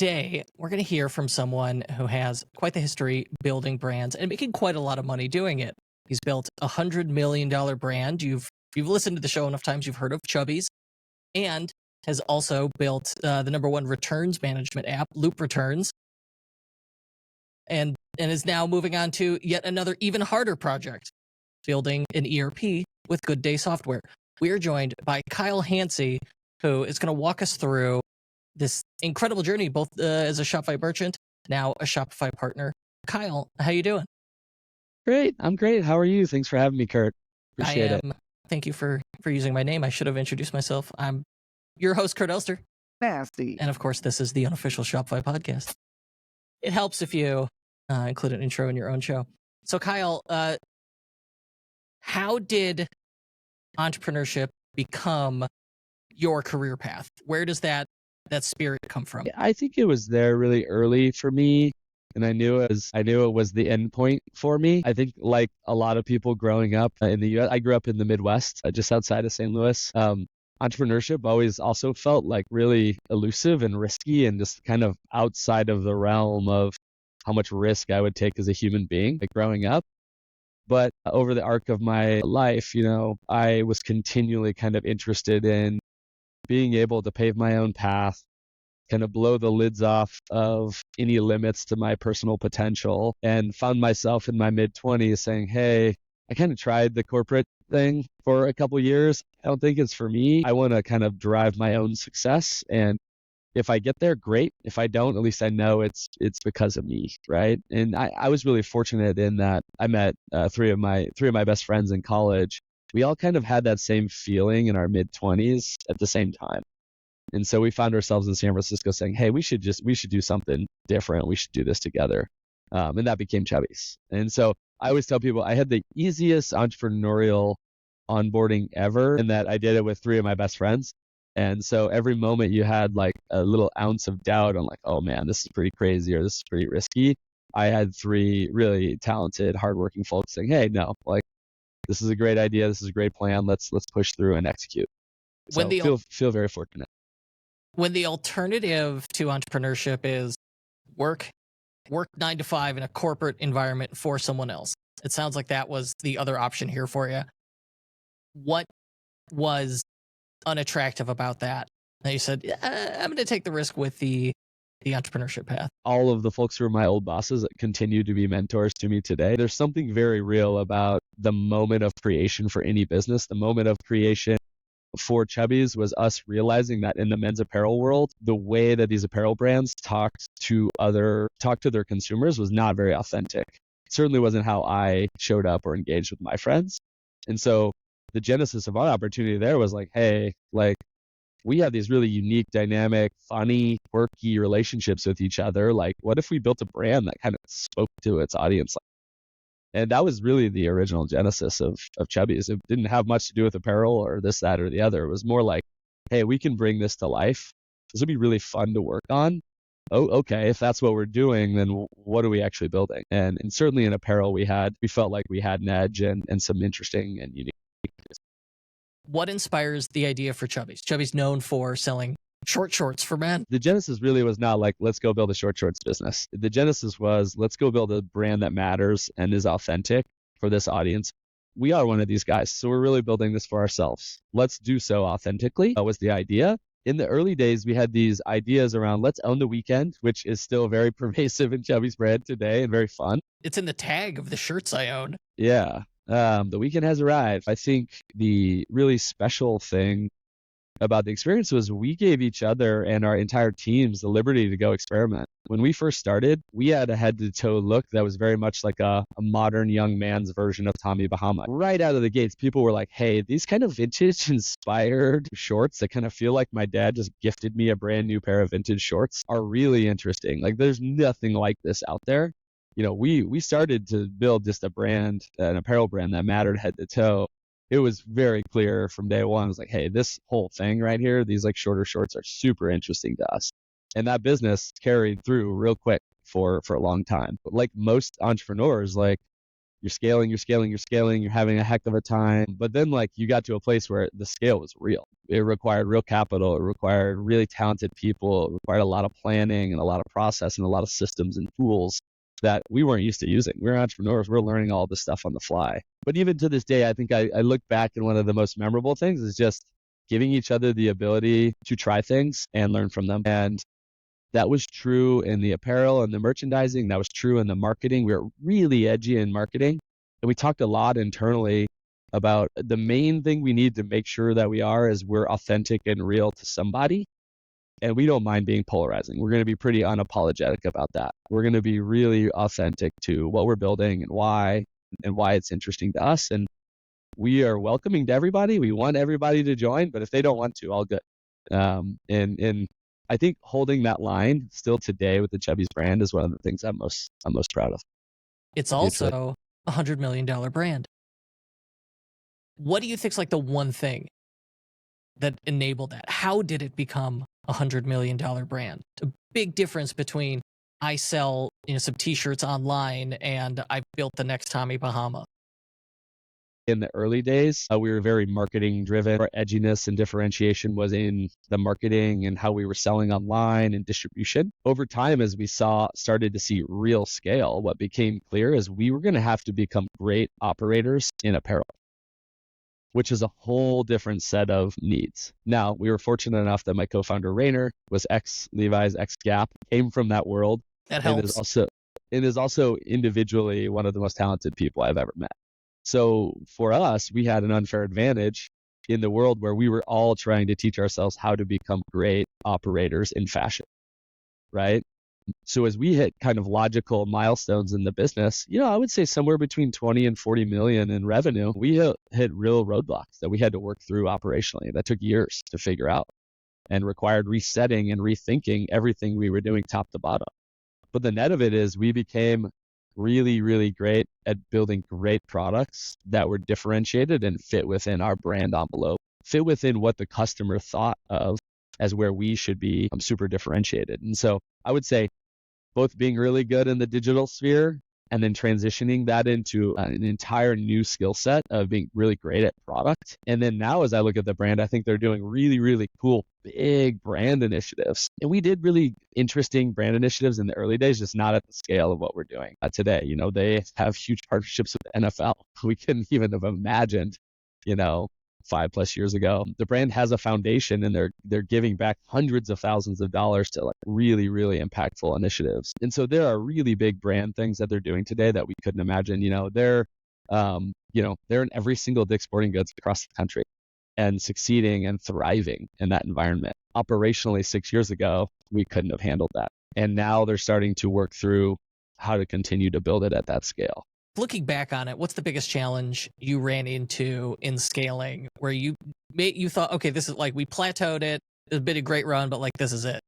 today, we're going to hear from someone who has quite the history building brands and making quite a lot of money doing it. He's built a $100 million brand. You've listened to the show enough times, you've heard of Chubbies, and has also built the #1 returns management app, Loop Returns, and is now moving on to yet another even harder project, building an ERP with Good Day software. We are joined by Kyle Hency, who is going to walk us through this incredible journey, both as a Shopify merchant, now a Shopify partner. Kyle, how you doing? Great. I'm great. How are you? Thanks for having me, Kurt. Appreciate it. Thank you for using my name. I should have introduced myself. I'm your host, Kurt Elster. Nasty. And of course, this is the unofficial Shopify podcast. It helps if you include an intro in your own show. So Kyle, how did entrepreneurship become your career path? Where does that spirit come from? I think it was there really early for me, and I knew it was the end point for me. I think like a lot of people growing up in the U.S., I grew up in the Midwest, just outside of St. Louis. Entrepreneurship always also felt like really elusive and risky and just kind of outside of the realm of how much risk I would take as a human being, like growing up. But over the arc of my life, I was continually kind of interested in being able to pave my own path, kind of blow the lids off of any limits to my personal potential, and found myself in my mid-20s saying, hey, I kind of tried the corporate thing for a couple years. I don't think it's for me. I want to kind of drive my own success. And if I get there, great. If I don't, at least I know it's because of me, right? And I was really fortunate in that I met three of my best friends in college. We all kind of had that same feeling in our mid-20s at the same time. And so we found ourselves in San Francisco saying, hey, we should do something different. We should do this together. And that became Chubbies. And so I always tell people I had the easiest entrepreneurial onboarding ever, in that I did it with three of my best friends. And so every moment you had like a little ounce of doubt on like, oh man, this is pretty crazy or this is pretty risky, I had three really talented, hardworking folks saying, hey, no, like this is a great idea. This is a great plan. Let's push through and execute. So feel very fortunate. When the alternative to entrepreneurship is work 9 to 5 in a corporate environment for someone else, it sounds like that was the other option here for you. What was unattractive about that? And you said, I'm going to take the risk with the entrepreneurship path. All of the folks who are my old bosses that continue to be mentors to me today. There's something very real about the moment of creation for any business. The moment of creation for Chubbies was us realizing that in the men's apparel world, the way that these apparel brands talked to their consumers was not very authentic. It certainly wasn't how I showed up or engaged with my friends. And so the genesis of our opportunity there was like, hey, like we have these really unique, dynamic, funny, quirky relationships with each other. Like, what if we built a brand that kind of spoke to its audience? And that was really the original genesis of Chubbies. It didn't have much to do with apparel or this, that, or the other. It was more like, hey, we can bring this to life. This would be really fun to work on. Oh, okay. If that's what we're doing, then what are we actually building? And certainly in apparel, we felt like we had an edge and some interesting and unique. What inspires the idea for Chubbies? Chubbies known for selling short shorts for men. The genesis really was not like, let's go build a short shorts business. The genesis was, let's go build a brand that matters and is authentic for this audience. We are one of these guys, so we're really building this for ourselves. Let's do so authentically. That was the idea. In the early days, we had these ideas around let's own the weekend, which is still very pervasive in Chubbies brand today and very fun. It's in the tag of the shirts I own. Yeah. The weekend has arrived. I think the really special thing about the experience was we gave each other and our entire teams the liberty to go experiment. When we first started, we had a head-to-toe look that was very much like a modern young man's version of Tommy Bahama. Right out of the gates, people were like, hey, these kind of vintage-inspired shorts that kind of feel like my dad just gifted me a brand new pair of vintage shorts are really interesting. Like, there's nothing like this out there. We started to build just a brand, an apparel brand that mattered head to toe. It was very clear from day one. I was like, hey, this whole thing right here, these like shorter shorts are super interesting to us. And that business carried through real quick for a long time. But like most entrepreneurs, like you're scaling, you're having a heck of a time. But then like you got to a place where the scale was real. It required real capital. It required really talented people. It required a lot of planning and a lot of process and a lot of systems and tools that we weren't used to using. We're entrepreneurs. We're learning all this stuff on the fly. But even to this day, I think I look back and one of the most memorable things is just giving each other the ability to try things and learn from them. And that was true in the apparel and the merchandising. That was true in the marketing. We were really edgy in marketing. And we talked a lot internally about the main thing we need to make sure that we are is we're authentic and real to somebody. And we don't mind being polarizing. We're going to be pretty unapologetic about that. We're going to be really authentic to what we're building and why it's interesting to us. And we are welcoming to everybody. We want everybody to join, but if they don't want to, all good. And I think holding that line still today with the Chubbies brand is one of the things I'm most proud of. It's also $100 million brand. What do you think's like the one thing that enabled that? How did it become $100 million brand? A big difference between I sell some t-shirts online and I've built the next Tommy Bahama. In the early days, we were very marketing driven. Our edginess and differentiation was in the marketing and how we were selling online and distribution. Over time, as we started to see real scale, what became clear is we were going to have to become great operators in apparel, which is a whole different set of needs. Now, we were fortunate enough that my co-founder Rainer was ex-Levi's, ex-Gap, came from that world. That helps. And is also individually one of the most talented people I've ever met. So for us, we had an unfair advantage in the world where we were all trying to teach ourselves how to become great operators in fashion, right? So as we hit kind of logical milestones in the business, I would say somewhere between 20 and 40 million in revenue, we hit real roadblocks that we had to work through operationally. That took years to figure out and required resetting and rethinking everything we were doing top to bottom. But the net of it is we became really, really great at building great products that were differentiated and fit within our brand envelope, fit within what the customer thought of as where we should be super differentiated. And so I would say both being really good in the digital sphere and then transitioning that into an entire new skill set of being really great at product. And then now as I look at the brand, I think they're doing really, really cool, big brand initiatives. And we did really interesting brand initiatives in the early days, just not at the scale of what we're doing today. They have huge partnerships with the NFL. We couldn't even have imagined, 5+ years ago. The brand has a foundation and they're giving back hundreds of thousands of dollars to like really, really impactful initiatives. And so there are really big brand things that they're doing today that we couldn't imagine. They're in every single Dick's Sporting Goods across the country and succeeding and thriving in that environment. Operationally, 6 years ago, we couldn't have handled that. And now they're starting to work through how to continue to build it at that scale. Looking back on it, what's the biggest challenge you ran into in scaling where you thought, okay, this is like we plateaued it, it's been a great run, but like this is it?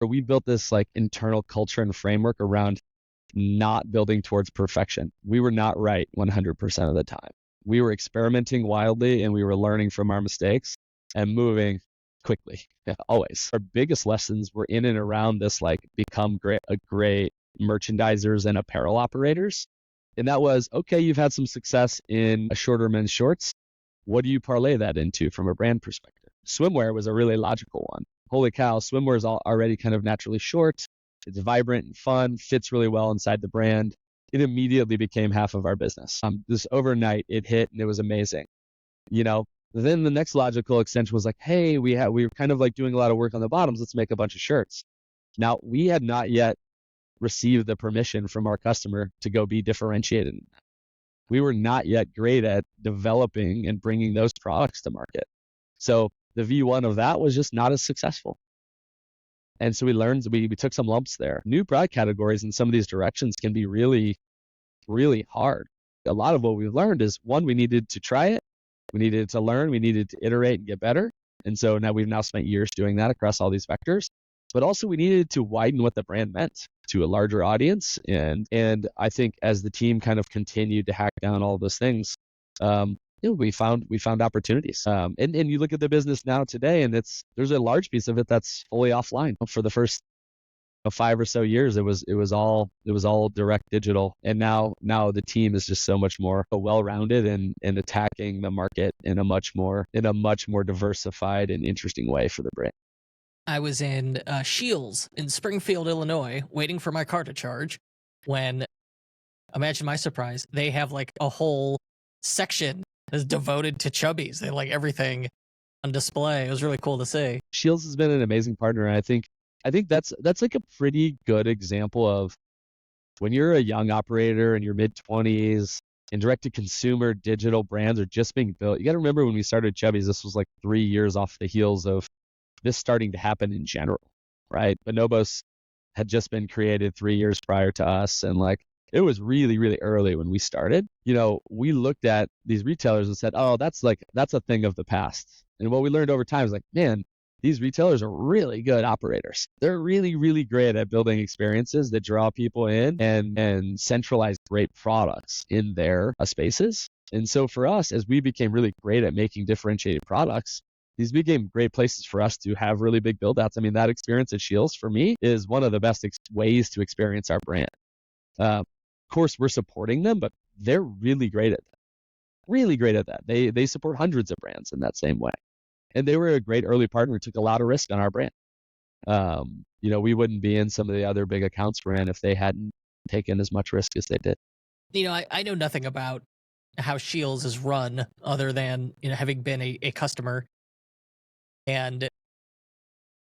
We built this like internal culture and framework around not building towards perfection. We were not right 100% of the time. We were experimenting wildly and we were learning from our mistakes and moving quickly, always. Our biggest lessons were in and around this like become great merchandisers and apparel operators. And that was, okay, you've had some success in a shorter men's shorts. What do you parlay that into from a brand perspective? Swimwear was a really logical one. Holy cow, swimwear is already kind of naturally short. It's vibrant and fun, fits really well inside the brand. It immediately became half of our business. This overnight, it hit and it was amazing. Then the next logical extension was like, hey, we were kind of like doing a lot of work on the bottoms. Let's make a bunch of shirts. Now, we had not yet receive the permission from our customer to go be differentiated. We were not yet great at developing and bringing those products to market. So the V1 of that was just not as successful. And so we learned, we took some lumps there. New product categories in some of these directions can be really, really hard. A lot of what we've learned is, one, we needed to try it. We needed to learn. We needed to iterate and get better. And so now we've spent years doing that across all these vectors. But also we needed to widen what the brand meant to a larger audience. And I think as the team kind of continued to hack down all those things, we found opportunities. And you look at the business now today, and there's a large piece of it that's fully offline for the first 5 or so years, it was all direct digital. And now the team is just so much more well-rounded and attacking the market in a much more diversified and interesting way for the brand. I was in Shields in Springfield, Illinois, waiting for my car to charge when, imagine my surprise, they have like a whole section that's devoted to Chubbies. They like everything on display. It was really cool to see. Shields has been an amazing partner, and I think that's like a pretty good example of when you're a young operator in your mid-20s and direct-to-consumer digital brands are just being built. You got to remember when we started Chubbies, this was like 3 years off the heels of this starting to happen in general, right? Bonobos had just been created 3 years prior to us, and like it was really, really early when we started. We looked at these retailers and said, oh, that's a thing of the past. And what we learned over time is like, man, these retailers are really good operators. They're really, really great at building experiences that draw people in and centralize great products in their spaces. And so for us, as we became really great at making differentiated products, these became great places for us to have really big build outs. I mean, that experience at Shields for me is one of the best ways to experience our brand. Of course, we're supporting them, but they're really great at that. Really great at that. They support hundreds of brands in that same way. And they were a great early partner, took a lot of risk on our brand. We wouldn't be in some of the other big accounts we're in if they hadn't taken as much risk as they did. I know nothing about how Shields is run other than, having been a customer. And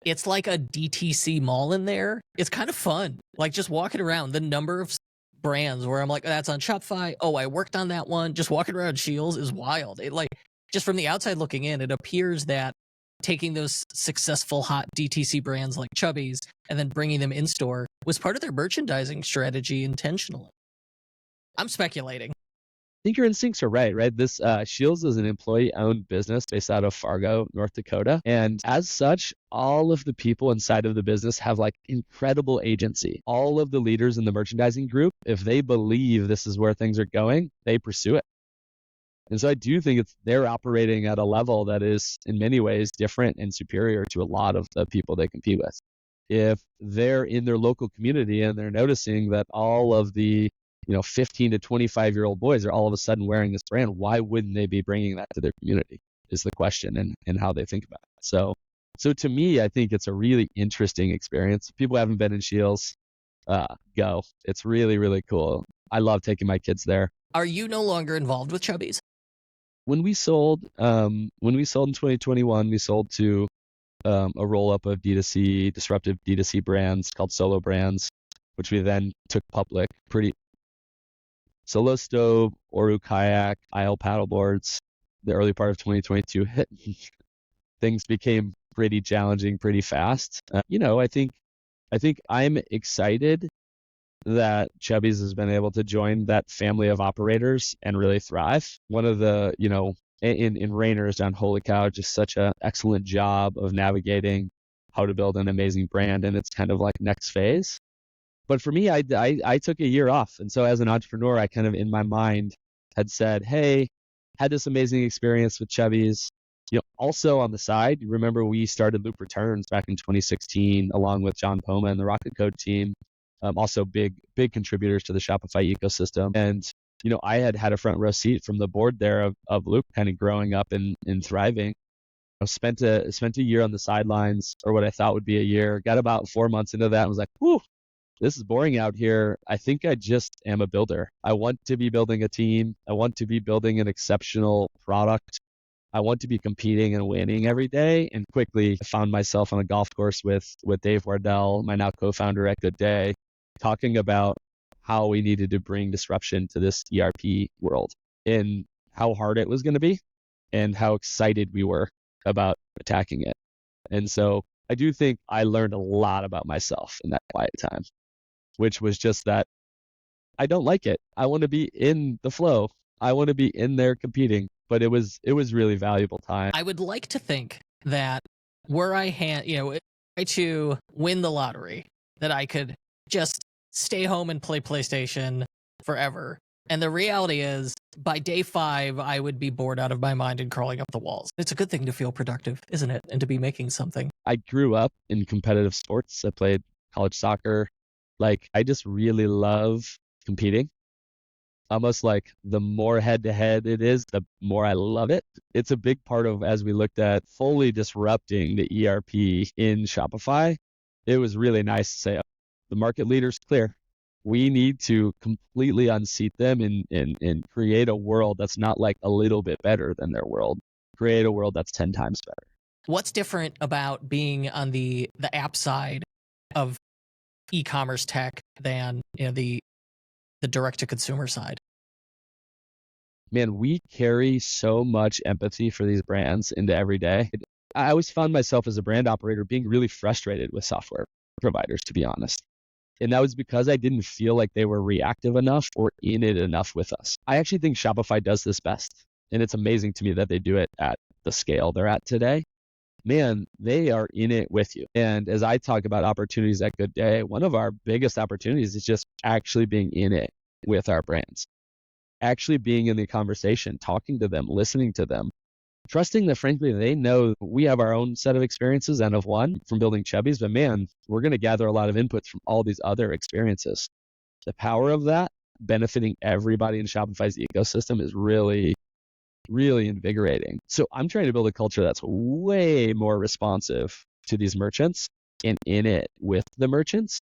it's like a DTC mall in there. It's kind of fun. Like just walking around, the number of brands where I'm like, that's on Shopify. Oh, I worked on that one. Just walking around Shields is wild. It just from the outside looking in, it appears that taking those successful hot DTC brands like Chubbies and then bringing them in store was part of their merchandising strategy intentionally. I'm speculating. I think your instincts are right? This Shields is an employee-owned business based out of Fargo, North Dakota. And as such, all of the people inside of the business have like incredible agency. All of the leaders in the merchandising group, if they believe this is where things are going, they pursue it. And so I do think they're operating at a level that is in many ways different and superior to a lot of the people they compete with. If they're in their local community and they're noticing that all of the 15 to 25-year-old boys are all of a sudden wearing this brand, why wouldn't they be bringing that to their community is the question and how they think about it. So to me, I think it's a really interesting experience. If people haven't been in Shields, go. It's really, really cool. I love taking my kids there. Are you no longer involved with Chubbies? When we sold in 2021, we sold to a roll-up of disruptive D2C brands called Solo Brands, which we then took public. Solo Stove, Oru Kayak, Isle Paddleboards. The early part of 2022 hit. Things became pretty challenging pretty fast. I think I'm excited that Chubbies has been able to join that family of operators and really thrive. One of the, in Rainer has done, holy cow, just such an excellent job of navigating how to build an amazing brand. And it's kind of like next phase. But for me, I took a year off. And so as an entrepreneur, I kind of in my mind had said, hey, had this amazing experience with Chubbies. Also on the side, you remember we started Loop Returns back in 2016, along with John Poma and the Rocket Code team. Also big contributors to the Shopify ecosystem. And, I had a front row seat from the board there of Loop kind of growing up and thriving. I spent a year on the sidelines, or what I thought would be a year, got about 4 months into that and was like, whew, this is boring out here. I think I just am a builder. I want to be building a team. I want to be building an exceptional product. I want to be competing and winning every day. And quickly found myself on a golf course with Dave Wardell, my now co-founder at Good Day, talking about how we needed to bring disruption to this ERP world and how hard it was going to be and how excited we were about attacking it. And so I do think I learned a lot about myself in that quiet time, which was just that I don't like it. I want to be in the flow. I want to be in there competing, but it was really valuable time. I would like to think that were I to win the lottery, that I could just stay home and play PlayStation forever. And the reality is, by day 5, I would be bored out of my mind and crawling up the walls. It's a good thing to feel productive, isn't it? And to be making something. I grew up in competitive sports. I played college soccer. Like, I just really love competing. Almost like the more head to head it is, the more I love it. It's a big part of, as we looked at fully disrupting the ERP in Shopify, it was really nice to say, the market leader's clear. We need to completely unseat them and create a world that's not like a little bit better than their world. Create a world that's 10 times better. What's different about being on the app side of e-commerce tech than the direct to consumer side? Man, we carry so much empathy for these brands into every day. I always found myself as a brand operator being really frustrated with software providers, to be honest. And that was because I didn't feel like they were reactive enough or in it enough with us. I actually think Shopify does this best. And it's amazing to me that they do it at the scale they're at today. Man, they are in it with you. And as I talk about opportunities at Good Day, one of our biggest opportunities is just actually being in it with our brands, actually being in the conversation, talking to them, listening to them, trusting that frankly, they know we have our own set of experiences and of one from building Chubbies, but man, we're going to gather a lot of inputs from all these other experiences. The power of that benefiting everybody in Shopify's ecosystem is really, really invigorating. So I'm trying to build a culture that's way more responsive to these merchants and in it with the merchants.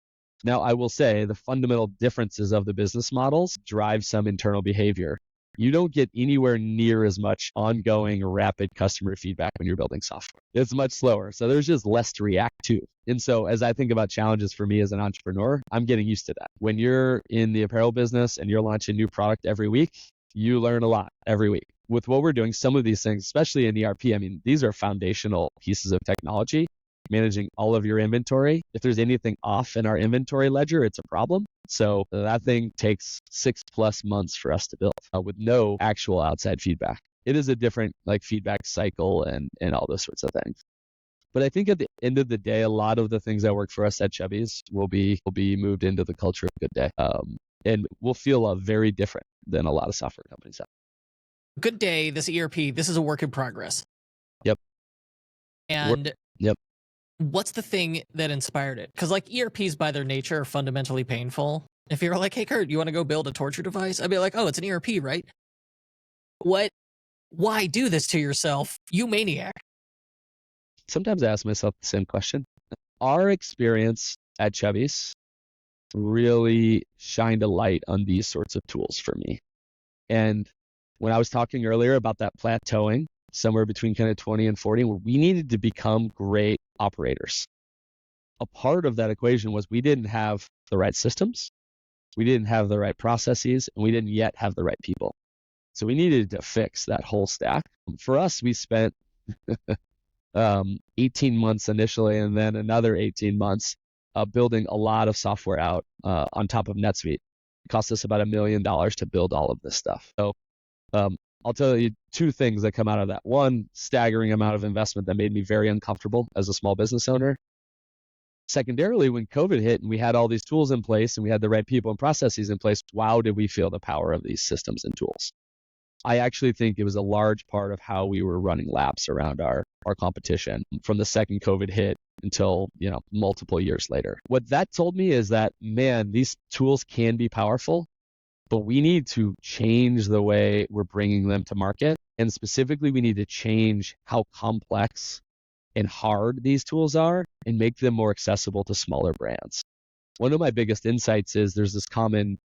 Now, I will say the fundamental differences of the business models drive some internal behavior. You don't get anywhere near as much ongoing rapid customer feedback when you're building software. It's much slower. So there's just less to react to. And so as I think about challenges for me as an entrepreneur, I'm getting used to that. When you're in the apparel business and you're launching a new product every week, you learn a lot every week. With what we're doing, some of these things, especially in ERP, I mean, these are foundational pieces of technology. Managing all of your inventory. If there's anything off in our inventory ledger, it's a problem. So that thing takes 6+ months for us to build with no actual outside feedback. It is a different like feedback cycle and all those sorts of things. But I think at the end of the day, a lot of the things that work for us at Chubbies will be moved into the culture of Good Day, and will feel very different than a lot of software companies have. Good Day, this ERP, this is a work in progress. Yep. And yep. What's the thing that inspired it? Because like ERPs by their nature are fundamentally painful. If you're like, hey Kurt, you want to go build a torture device? I'd be like, oh, it's an ERP, right? Why do this to yourself, you maniac? Sometimes I ask myself the same question. Our experience at Chubbies really shined a light on these sorts of tools for me. And when I was talking earlier about that plateauing, somewhere between kind of 20 and 40, where we needed to become great operators. A part of that equation was we didn't have the right systems, we didn't have the right processes, and we didn't yet have the right people. So we needed to fix that whole stack. For us, we spent 18 months initially, and then another 18 months building a lot of software out on top of NetSuite. It cost us about $1 million to build all of this stuff. So I'll tell you two things that come out of that. One, staggering amount of investment that made me very uncomfortable as a small business owner. Secondarily, when COVID hit and we had all these tools in place and we had the right people and processes in place, wow, did we feel the power of these systems and tools. I actually think it was a large part of how we were running laps around our competition from the second COVID hit until, multiple years later. What that told me is that, man, these tools can be powerful, but we need to change the way we're bringing them to market. And specifically, we need to change how complex and hard these tools are and make them more accessible to smaller brands. One of my biggest insights is there's this common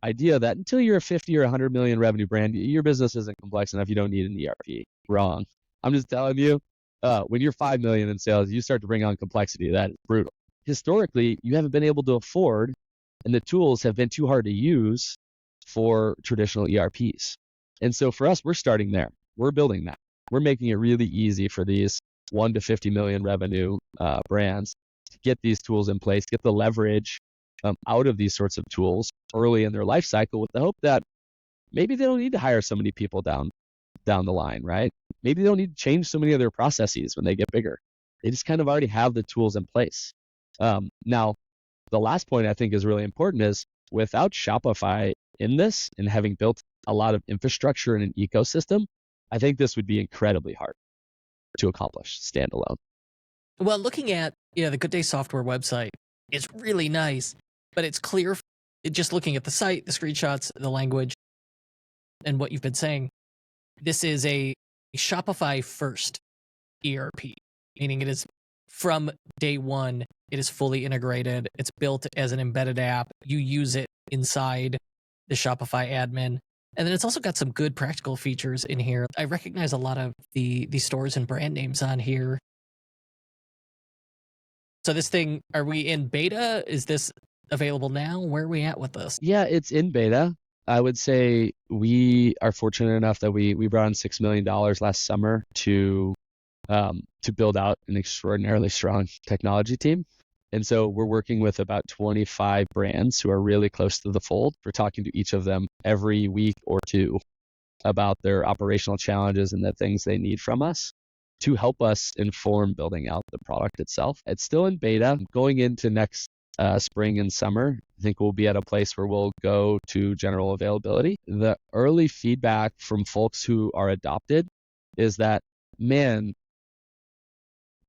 idea that until you're a 50 or 100 million revenue brand, your business isn't complex enough. You don't need an ERP. Wrong. I'm just telling you, when you're 5 million in sales, you start to bring on complexity. That is brutal. Historically, you haven't been able to afford, and the tools have been too hard to use for traditional ERPs. And so for us, we're starting there. We're building that. We're making it really easy for these 1 to 50 million revenue brands to get these tools in place, get the leverage out of these sorts of tools early in their life cycle with the hope that maybe they don't need to hire so many people down the line, right? Maybe they don't need to change so many of their processes when they get bigger. They just kind of already have the tools in place. Now, the last point I think is really important is without Shopify in this and having built a lot of infrastructure and an ecosystem, I think this would be incredibly hard to accomplish standalone. Well, looking at the Good Day Software website, is really nice, but it's clear just looking at the site, the screenshots, the language, and what you've been saying. This is a Shopify first ERP, meaning it is from day one, it is fully integrated. It's built as an embedded app. You use it inside the Shopify admin. And then it's also got some good practical features in here. I recognize a lot of the stores and brand names on here. So this thing, are we in beta? Is this available now? Where are we at with this? Yeah, it's in beta. I would say we are fortunate enough that we brought in $6 million last summer to build out an extraordinarily strong technology team. And so we're working with about 25 brands who are really close to the fold. We're talking to each of them every week or two about their operational challenges and the things they need from us to help us inform building out the product itself. It's still in beta. Going into next spring and summer, I think we'll be at a place where we'll go to general availability. The early feedback from folks who are adopted is that, man,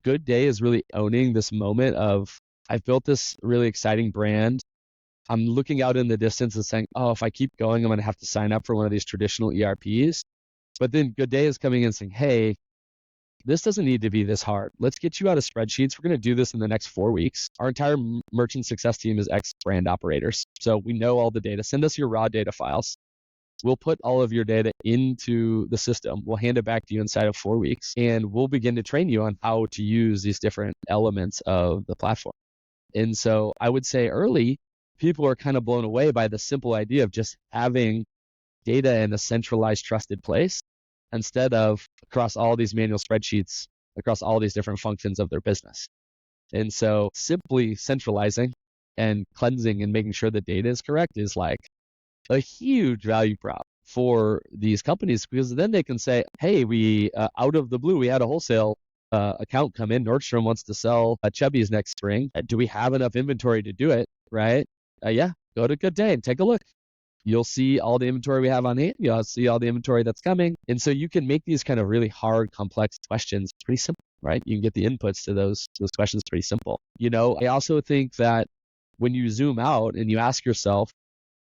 Good Day is really owning this moment of, I've built this really exciting brand. I'm looking out in the distance and saying, oh, if I keep going, I'm going to have to sign up for one of these traditional ERPs. But then Good Day is coming in and saying, hey, this doesn't need to be this hard. Let's get you out of spreadsheets. We're going to do this in the next 4 weeks. Our entire merchant success team is ex-brand operators. So we know all the data. Send us your raw data files. We'll put all of your data into the system. We'll hand it back to you inside of 4 weeks, and we'll begin to train you on how to use these different elements of the platform. And so I would say early, people are kind of blown away by the simple idea of just having data in a centralized, trusted place instead of across all these manual spreadsheets, across all these different functions of their business. And so simply centralizing and cleansing and making sure the data is correct is like a huge value prop for these companies, because then they can say, hey, we out of the blue, we had a wholesale account come in. Nordstrom wants to sell Chubbies next spring. Do we have enough inventory to do it? Right? Yeah, go to Good Day and take a look. You'll see all the inventory we have on hand. You'll see all the inventory that's coming. And so you can make these kind of really hard, complex questions pretty simple, right? You can get the inputs to those questions pretty simple. I also think that when you zoom out and you ask yourself,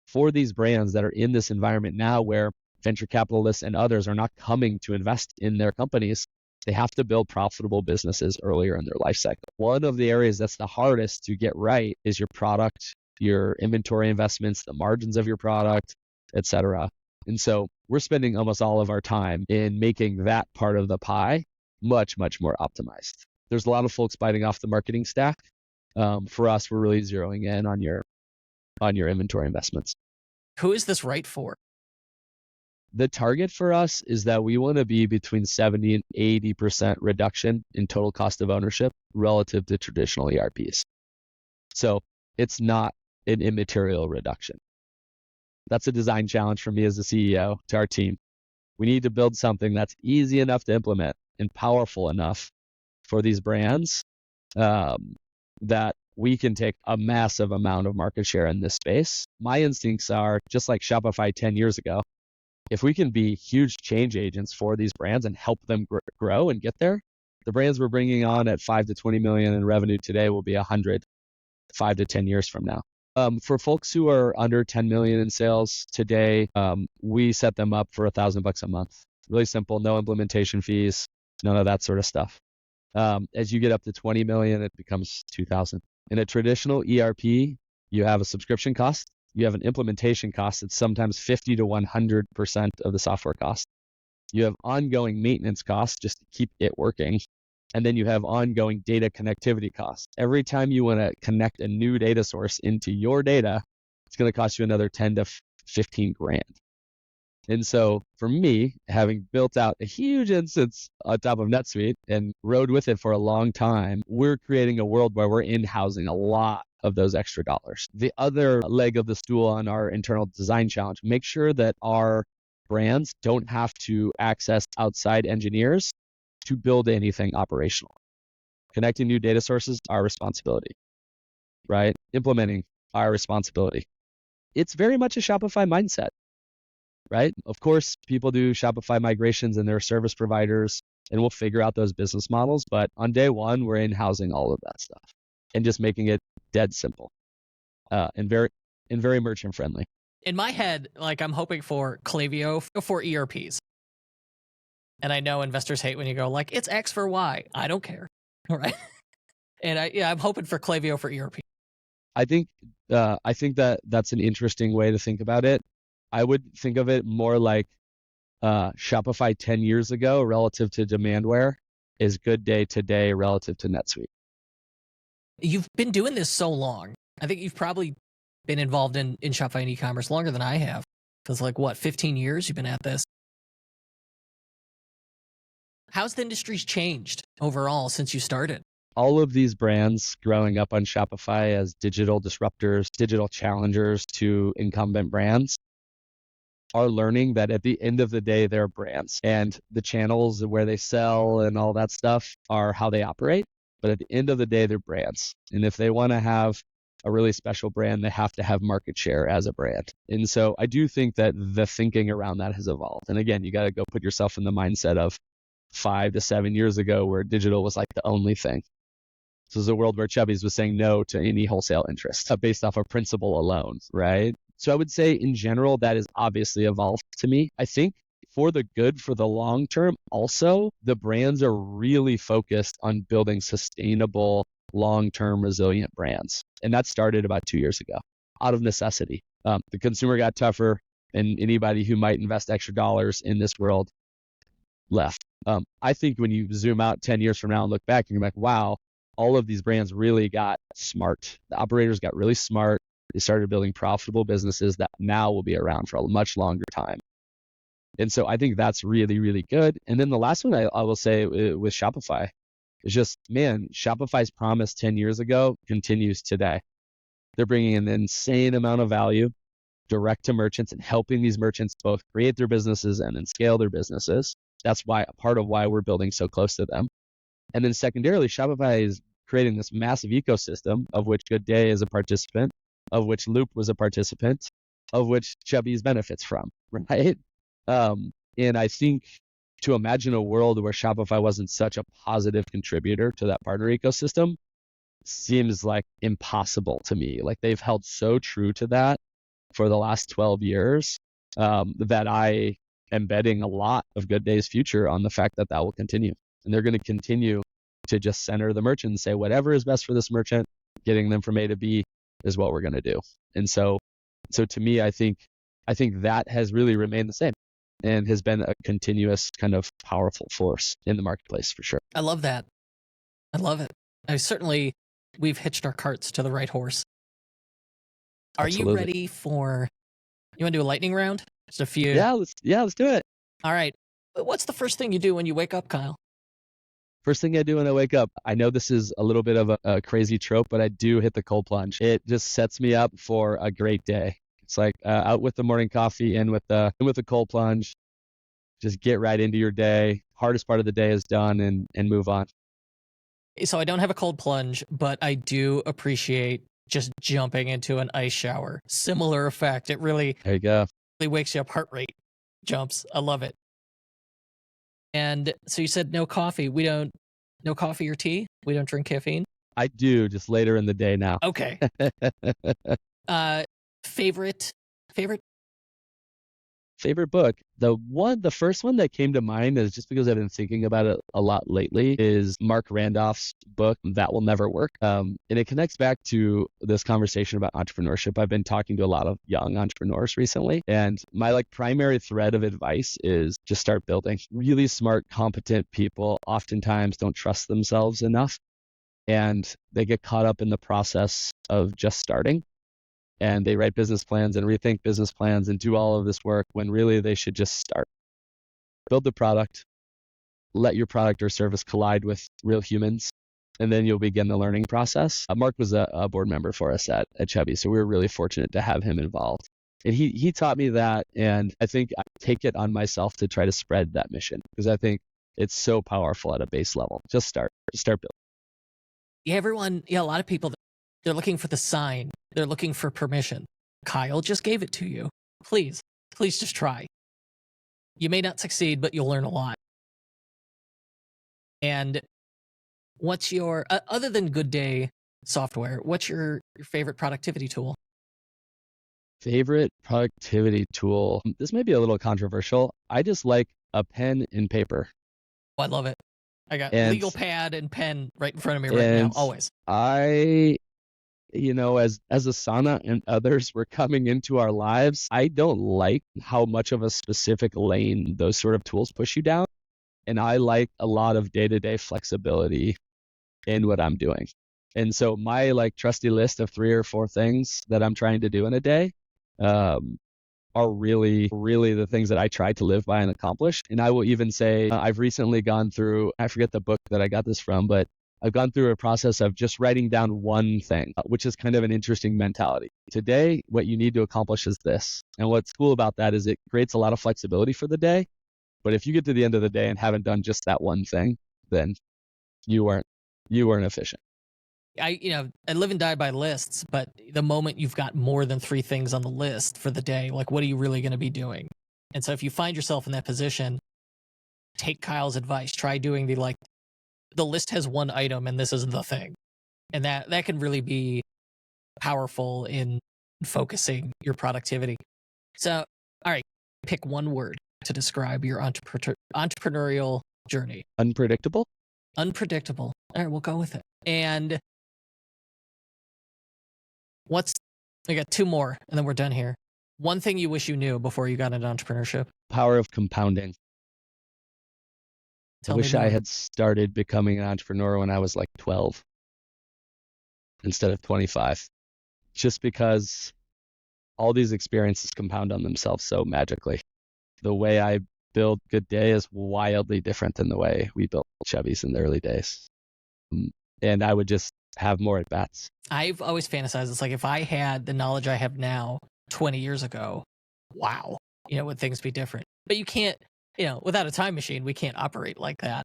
for these brands that are in this environment now where venture capitalists and others are not coming to invest in their companies, they have to build profitable businesses earlier in their life cycle. One of the areas that's the hardest to get right is your product, your inventory investments, the margins of your product, et cetera. And so we're spending almost all of our time in making that part of the pie much, much more optimized. There's a lot of folks biting off the marketing stack. For us, we're really zeroing in on your inventory investments. Who is this right for? The target for us is that we want to be between 70 and 80% reduction in total cost of ownership relative to traditional ERPs. So it's not an immaterial reduction. That's a design challenge for me as a CEO to our team. We need to build something that's easy enough to implement and powerful enough for these brands that we can take a massive amount of market share in this space. My instincts are just like Shopify 10 years ago. If we can be huge change agents for these brands and help them grow and get there, the brands we're bringing on at 5 to 20 million in revenue today will be 100 5 to 10 years from now. For folks who are under 10 million in sales today, we set them up for $1,000 a month. Really simple, no implementation fees, none of that sort of stuff. As you get up to 20 million, it becomes 2,000. In a traditional ERP, you have a subscription cost. You have an implementation cost that's sometimes 50 to 100% of the software cost. You have ongoing maintenance costs just to keep it working. And then you have ongoing data connectivity costs. Every time you want to connect a new data source into your data, it's going to cost you another 10 to 15 grand. And so for me, having built out a huge instance on top of NetSuite and rode with it for a long time, we're creating a world where we're in-housing a lot of those extra dollars. The other leg of the stool on our internal design challenge, make sure that our brands don't have to access outside engineers to build anything operational. Connecting new data sources, our responsibility, right? Implementing, our responsibility. It's very much a Shopify mindset, right? Of course, people do Shopify migrations and their service providers, and we'll figure out those business models. But on day one, we're in-housing all of that stuff. and just making it dead simple, and very merchant friendly. In my head, like I'm hoping for Klaviyo for ERPs. And I know investors hate when you go like, it's X for Y. I don't care. Right. And I'm hoping for Klaviyo for ERP. I think that that's an interesting way to think about it. I would think of it more like Shopify 10 years ago relative to Demandware is Good Day today relative to NetSuite. You've been doing this so long. I think you've probably been involved in Shopify and e-commerce longer than I have. Because like what, 15 years you've been at this? How's the industry's changed overall since you started? All of these brands growing up on Shopify as digital disruptors, digital challengers to incumbent brands are learning that at the end of the day, they're brands, and the channels where they sell and all that stuff are how they operate. But at the end of the day, they're brands. And if they want to have a really special brand, they have to have market share as a brand. And so I do think that the thinking around that has evolved. And again, you got to go put yourself in the mindset of 5 to 7 years ago where digital was like the only thing. This was a world where Chubbies was saying no to any wholesale interest based off of principle alone, right? So I would say in general, that has obviously evolved to me. I think for the good, for the long term, also, the brands are really focused on building sustainable, long-term resilient brands. And that started about 2 years ago out of necessity. The consumer got tougher, and anybody who might invest extra dollars in this world left. I think when you zoom out 10 years from now and look back, you're like, wow, all of these brands really got smart. The operators got really smart. They started building profitable businesses that now will be around for a much longer time. And so I think that's really, really good. And then the last one I will say with Shopify is just, man, Shopify's promise 10 years ago continues today. They're bringing an insane amount of value direct to merchants and helping these merchants both create their businesses and then scale their businesses. That's why part of why we're building so close to them. And then secondarily, Shopify is creating this massive ecosystem of which Good Day is a participant, of which Loop was a participant, of which Chubbies benefits from, right? And I think to imagine a world where Shopify wasn't such a positive contributor to that partner ecosystem seems like impossible to me. Like they've held so true to that for the last 12 years that I am betting a lot of Good Day's future on the fact that that will continue. And they're going to continue to just center the merchant and say whatever is best for this merchant, getting them from A to B is what we're going to do. And so to me, I think that has really remained the same and has been a continuous kind of powerful force in the marketplace for sure. I love that. I love it. We've hitched our carts to the right horse. Are Absolutely. you ready for, you want to do a lightning round? Just a few. Yeah, let's do it. All right. What's the first thing you do when you wake up, Kyle? First thing I do when I wake up, I know this is a little bit of a crazy trope, but I do hit the cold plunge. It just sets me up for a great day. It's like out with the morning coffee, in with the cold plunge. Just get right into your day. Hardest part of the day is done, and move on. So I don't have a cold plunge, but I do appreciate just jumping into an ice shower. Similar effect. It really, There you go. really wakes you up. Heart rate jumps. I love it. And so you said no coffee. No coffee or tea? We don't drink caffeine? I do, just later in the day now. Okay. Favorite book. The first one that came to mind is just because I've been thinking about it a lot lately is Marc Randolph's book, That Will Never Work. And it connects back to this conversation about entrepreneurship. I've been talking to a lot of young entrepreneurs recently, and my primary thread of advice is just start building. Really smart, competent people oftentimes don't trust themselves enough, and they get caught up in the process of just starting. And they write business plans and rethink business plans and do all of this work when really they should just start. Build the product, let your product or service collide with real humans, and then you'll begin the learning process. Mark was a board member for us at Chubbies, so we were really fortunate to have him involved. And he taught me that, and I think I take it on myself to try to spread that mission because I think it's so powerful at a base level. Just start building. Yeah, a lot of people, they're looking for the sign. They're looking for permission. Kyle just gave it to you. Please just try. You may not succeed, but you'll learn a lot. And what's your, other than Good Day software. What's your favorite productivity tool? Favorite productivity tool. This may be a little controversial. I just like a pen and paper. Oh, I love it. I got And legal pad and pen right in front of me right now, always. I, as Asana and others were coming into our lives, I don't like how much of a specific lane those sort of tools push you down. And I like a lot of day-to-day flexibility in what I'm doing. And so my like trusty list of 3 or 4 things that I'm trying to do in a day are really, really the things that I try to live by and accomplish. And I will even say I've recently gone through, I forget the book that I got this from, but I've gone through a process of just writing down one thing, which is kind of an interesting mentality. Today, what you need to accomplish is this. And what's cool about that is it creates a lot of flexibility for the day. But if you get to the end of the day and haven't done just that one thing, then you weren't efficient. I live and die by lists, but the moment you've got more than 3 things on the list for the day, like what are you really going to be doing? And so if you find yourself in that position, take Kyle's advice. Try doing the list has 1 item and this is the thing. And that can really be powerful in focusing your productivity. So, all right, pick 1 word to describe your entrepreneurial journey. Unpredictable? Unpredictable. All right, we'll go with it. And I got 2 more and then we're done here. One thing you wish you knew before you got into entrepreneurship. Power of compounding. I wish I had started becoming an entrepreneur when I was like 12 instead of 25, just because all these experiences compound on themselves so magically. The way I build Good Day is wildly different than the way we built Chubbies in the early days. And I would just have more at bats. I've always fantasized. It's like if I had the knowledge I have now 20 years ago, wow, would things be different? But you can't, without a time machine, we can't operate like that.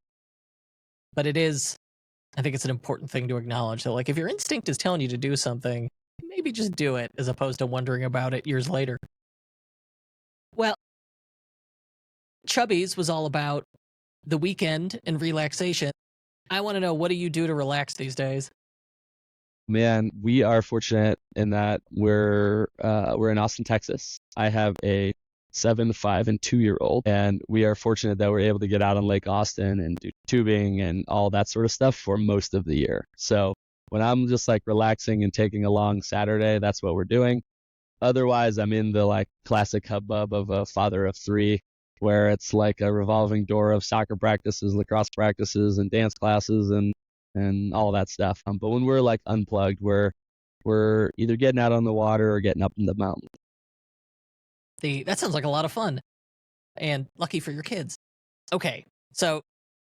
But I think it's an important thing to acknowledge that like if your instinct is telling you to do something, maybe just do it as opposed to wondering about it years later. Well, Chubbies was all about the weekend and relaxation. I want to know, what do you do to relax these days? Man, we are fortunate in that we're in Austin, Texas. I have a 7, 5, and 2-year-old, and we are fortunate that we're able to get out on Lake Austin and do tubing and all that sort of stuff for most of the year. So when I'm just like relaxing and taking a long Saturday, that's what we're doing. Otherwise, I'm in the like classic hubbub of a father of 3, where it's like a revolving door of soccer practices, lacrosse practices, and dance classes and all that stuff. But when we're like unplugged, we're either getting out on the water or getting up in the mountain. That sounds like a lot of fun, and lucky for your kids. Okay, so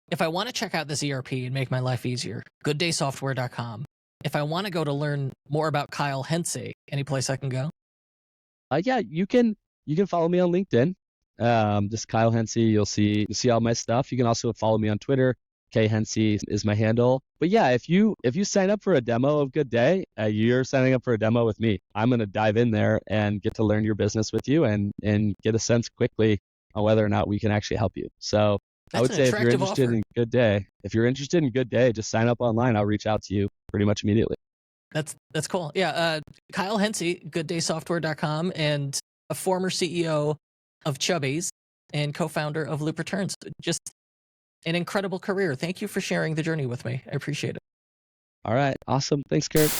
if I want to check out this ERP and make my life easier, gooddaysoftware.com. If I want to go to learn more about Kyle Hency, any place I can go? Yeah, you can follow me on LinkedIn. Just Kyle Hency. You'll see all my stuff. You can also follow me on Twitter. Hency is my handle. But yeah, if you sign up for a demo of Good Day, you're signing up for a demo with me. I'm going to dive in there and get to learn your business with you and get a sense quickly on whether or not we can actually help you. So I would say if you're interested in Good Day, just sign up online. I'll reach out to you pretty much immediately. That's cool. Yeah, Kyle Hency, gooddaysoftware.com, and a former CEO of Chubbies and co-founder of Loop Returns. Just an incredible career. Thank you for sharing the journey with me. I appreciate it. All right. Awesome. Thanks, Kurt.